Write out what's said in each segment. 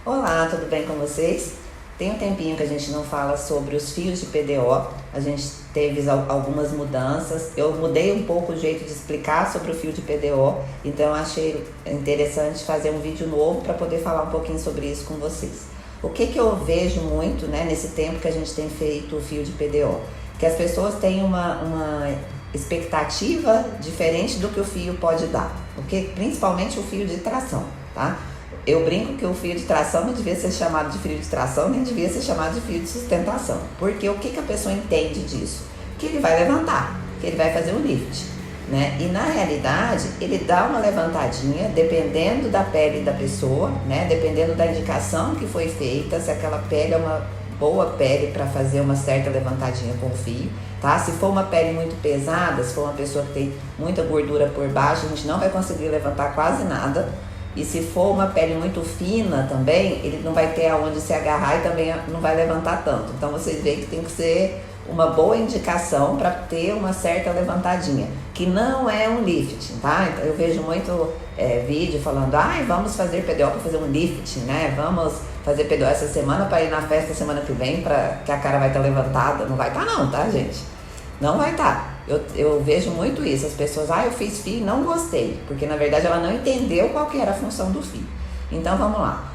Olá, tudo bem com vocês? Tem um tempinho que a gente não fala sobre os fios de PDO. A gente teve algumas mudanças. Eu mudei um pouco o jeito de explicar sobre o fio de PDO, então eu achei interessante fazer um vídeo novo para poder falar um pouquinho sobre isso com vocês. O que eu vejo muito, nesse tempo que a gente tem feito o fio de PDO? Que as pessoas têm uma expectativa diferente do que o fio pode dar, principalmente o fio de tração, tá? Eu brinco que o fio de tração não devia ser chamado de fio de tração, nem devia ser chamado de fio de sustentação. Porque o que a pessoa entende disso? Que ele vai levantar, que ele vai fazer um lift, né? E na realidade, ele dá uma levantadinha dependendo da pele da pessoa, né? Dependendo da indicação que foi feita, se aquela pele é uma boa pele para fazer uma certa levantadinha com o fio, tá? Se for uma pele muito pesada, se for uma pessoa que tem muita gordura por baixo, a gente não vai conseguir levantar quase nada. E se for uma pele muito fina também, ele não vai ter aonde se agarrar e também não vai levantar tanto. Então vocês veem que tem que ser uma boa indicação para ter uma certa levantadinha, que não é um lifting, tá? Eu vejo muito vídeo falando, vamos fazer PDO para fazer um lifting, né? Vamos fazer PDO essa semana para ir na festa semana que vem, para que a cara vai estar levantada. Não vai estar não, tá, gente? Não vai estar. Eu vejo muito isso, as pessoas, eu fiz fio e não gostei, porque na verdade ela não entendeu qual que era a função do fio. Então vamos lá,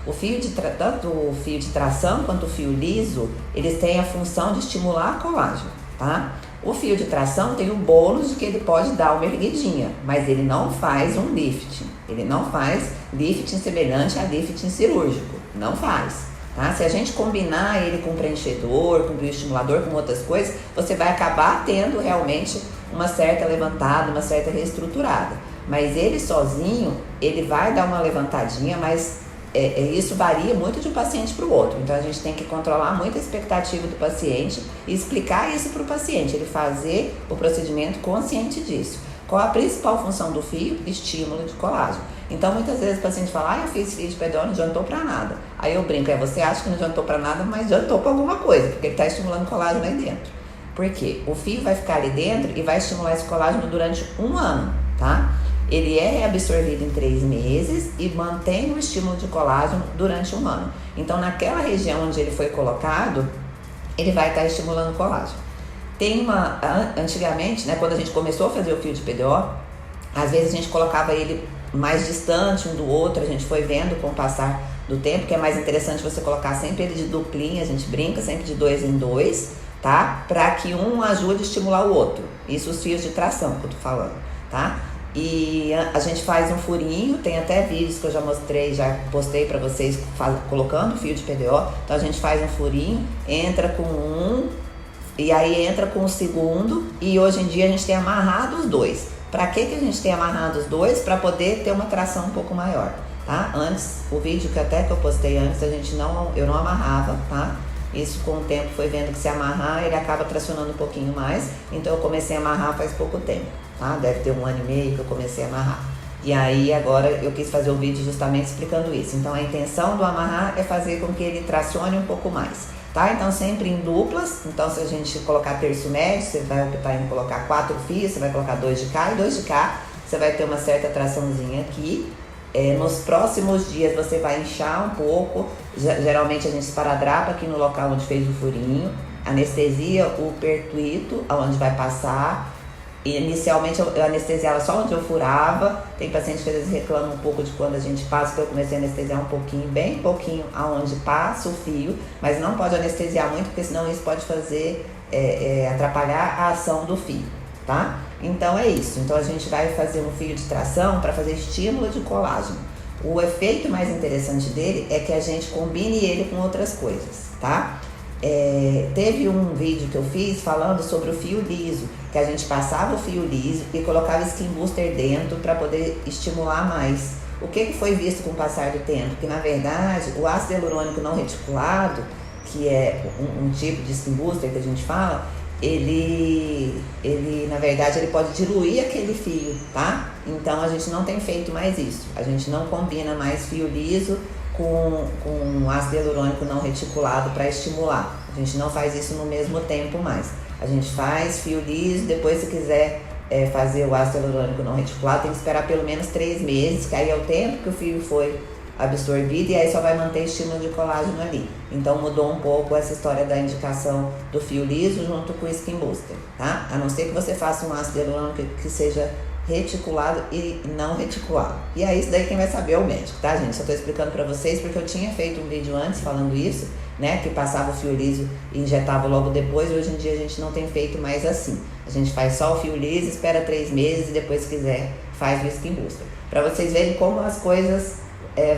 tanto o fio de tração quanto o fio liso, eles têm a função de estimular colágeno, tá? O fio de tração tem o bônus de que ele pode dar uma erguidinha, mas ele não faz um lifting, ele não faz lifting semelhante a lifting cirúrgico, não faz. Tá? Se a gente combinar ele com preenchedor, com bioestimulador, com outras coisas, você vai acabar tendo realmente uma certa levantada, uma certa reestruturada. Mas ele sozinho, ele vai dar uma levantadinha, mas isso varia muito de um paciente para o outro. Então a gente tem que controlar muito a expectativa do paciente e explicar isso para o paciente, ele fazer o procedimento consciente disso. Qual a principal função do fio? Estímulo de colágeno. Então, muitas vezes o paciente fala, eu fiz fio de PDO, não adiantou para nada. Aí eu brinco, você acha que não adiantou para nada, mas adiantou para alguma coisa, porque ele está estimulando colágeno aí dentro. Por quê? O fio vai ficar ali dentro e vai estimular esse colágeno durante 1 ano, tá? Ele é reabsorvido em 3 meses e mantém o estímulo de colágeno durante 1 ano. Então, naquela região onde ele foi colocado, ele vai estar estimulando colágeno. Antigamente, quando a gente começou a fazer o fio de PDO, às vezes a gente colocava ele mais distante um do outro, a gente foi vendo com o passar do tempo que é mais interessante você colocar sempre ele de duplinha, a gente brinca sempre de 2 em 2, tá? Para que um ajude a estimular o outro. Isso os fios de tração que eu tô falando, tá? E a gente faz um furinho, tem até vídeos que eu já mostrei, já postei para vocês colocando o fio de PDO. Então a gente faz um furinho, entra com um, e aí entra com o segundo, e hoje em dia a gente tem amarrado os dois. Para que a gente tem amarrado os dois? Para poder ter uma tração um pouco maior, tá? Antes, o vídeo que eu postei antes, eu não amarrava, tá? Isso com o tempo foi vendo que se amarrar, ele acaba tracionando um pouquinho mais. Então eu comecei a amarrar faz pouco tempo, tá? Deve ter 1 ano e meio que eu comecei a amarrar. E aí agora eu quis fazer um vídeo justamente explicando isso. Então a intenção do amarrar é fazer com que ele tracione um pouco mais, tá? Então sempre em duplas. Então se a gente colocar terço médio, você vai optar em colocar 4 fios, você vai colocar 2 de cá e 2 de cá, você vai ter uma certa traçãozinha aqui. Nos próximos dias você vai inchar um pouco, geralmente a gente esparadrapa aqui no local onde fez o furinho, anestesia o pertuito, onde vai passar. Inicialmente eu anestesiava só onde eu furava. Tem pacientes que às vezes reclamam um pouco de quando a gente passa, que eu comecei a anestesiar um pouquinho, bem pouquinho aonde passa o fio, mas não pode anestesiar muito, porque senão isso pode fazer atrapalhar a ação do fio, tá? Então é isso. Então a gente vai fazer um fio de tração para fazer estímulo de colágeno. O efeito mais interessante dele é que a gente combine ele com outras coisas, tá? Teve um vídeo que eu fiz falando sobre o fio liso, que a gente passava o fio liso e colocava skin booster dentro para poder estimular mais. O que foi visto com o passar do tempo? Que na verdade o ácido hialurônico não reticulado, que é um tipo de skin booster que a gente fala, ele na verdade ele pode diluir aquele fio, tá? Então a gente não tem feito mais isso, a gente não combina mais fio liso com ácido hialurônico não reticulado para estimular. A gente não faz isso no mesmo tempo mais. A gente faz fio liso, depois se quiser fazer o ácido hialurônico não reticulado, tem que esperar pelo menos 3 meses, que aí é o tempo que o fio foi absorvida e aí só vai manter estímulo de colágeno ali. Então mudou um pouco essa história da indicação do fio liso junto com o Skin Booster, tá? A não ser que você faça um ácido hialurônico que seja reticulado e não reticulado. E aí isso daí quem vai saber é o médico, tá, gente? Só tô explicando pra vocês porque eu tinha feito um vídeo antes falando isso, né? Que passava o fio liso e injetava logo depois. Hoje em dia a gente não tem feito mais assim. A gente faz só o fio liso, espera 3 meses e depois, se quiser, faz o Skin Booster. Pra vocês verem como as coisas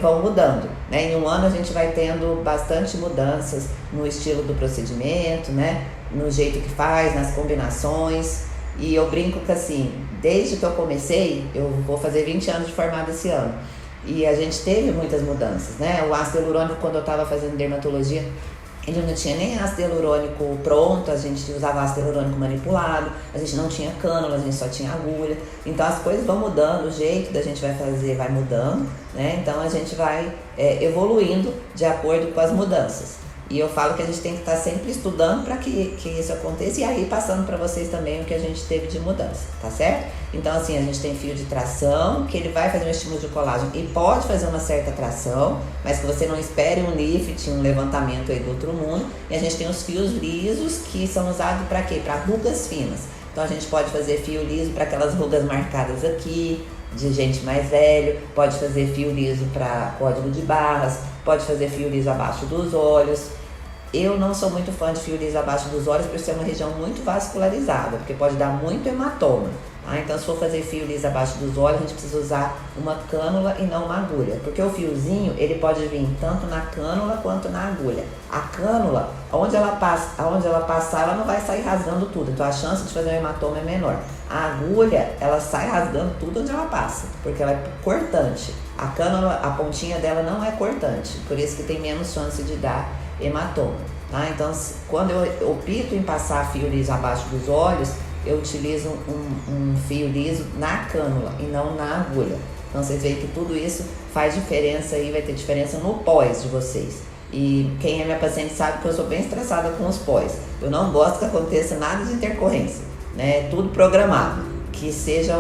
vão mudando, né? Em um ano a gente vai tendo bastante mudanças no estilo do procedimento, né? No jeito que faz, nas combinações. E eu brinco que assim, desde que eu comecei, eu vou fazer 20 anos de formada esse ano. E a gente teve muitas mudanças, né? O ácido hialurônico, quando eu estava fazendo dermatologia, ele não tinha nem ácido hialurônico pronto, a gente usava ácido hialurônico manipulado, a gente não tinha cânula, a gente só tinha agulha. Então as coisas vão mudando, o jeito da gente vai fazer vai mudando, né? Então a gente vai evoluindo de acordo com as mudanças. E eu falo que a gente tem que estar sempre estudando para que isso aconteça e aí passando para vocês também o que a gente teve de mudança, tá certo? Então assim, a gente tem fio de tração, que ele vai fazer um estímulo de colágeno e pode fazer uma certa tração, mas que você não espere um lift, um levantamento aí do outro mundo. E a gente tem os fios lisos, que são usados para quê? Para rugas finas. Então a gente pode fazer fio liso para aquelas rugas marcadas aqui, de gente mais velho, pode fazer fio liso para código de barras, pode fazer fio liso abaixo dos olhos. Eu não sou muito fã de fio liso abaixo dos olhos por ser uma região muito vascularizada, porque pode dar muito hematoma. Tá? Então, se for fazer fio liso abaixo dos olhos, a gente precisa usar uma cânula e não uma agulha, porque o fiozinho ele pode vir tanto na cânula quanto na agulha. A cânula, aonde ela passar, ela não vai sair rasgando tudo, então a chance de fazer um hematoma é menor. A agulha, ela sai rasgando tudo onde ela passa, porque ela é cortante. A cânula, a pontinha dela não é cortante, por isso que tem menos chance de dar hematoma. Tá? Então, quando eu opto em passar fio liso abaixo dos olhos, eu utilizo um fio liso na cânula e não na agulha. Então, vocês veem que tudo isso faz diferença e vai ter diferença no pós de vocês. E quem é minha paciente sabe que eu sou bem estressada com os pós. Eu não gosto que aconteça nada de intercorrência, né? Tudo programado, que seja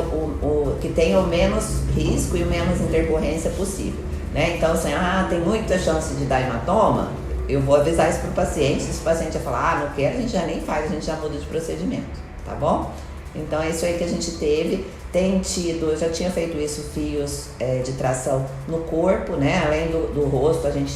que tenha o menos risco e o menos intercorrência possível, né? Então, assim, tem muita chance de dar hematoma, eu vou avisar isso pro paciente. Se o paciente vai falar, não quero, a gente já nem faz, a gente já muda de procedimento, tá bom? Então é isso aí que a gente teve. Tem tido, eu já tinha feito isso, fios de tração no corpo, né? Além do rosto, a gente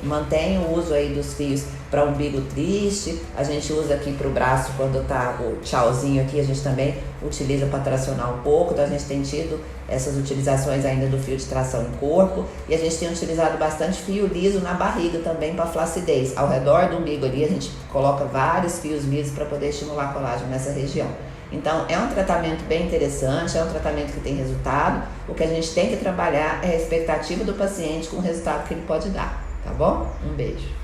mantém o uso aí dos fios para umbigo triste, a gente usa aqui para o braço quando tá o tchauzinho aqui, a gente também utiliza para tracionar um pouco. Então a gente tem tido essas utilizações ainda do fio de tração no corpo, e a gente tem utilizado bastante fio liso na barriga também para flacidez. Ao redor do umbigo ali a gente coloca vários fios lisos para poder estimular colágeno nessa região. Então é um tratamento bem interessante, é um tratamento que tem resultado. O que a gente tem que trabalhar é a expectativa do paciente com o resultado que ele pode dar, tá bom? Um beijo.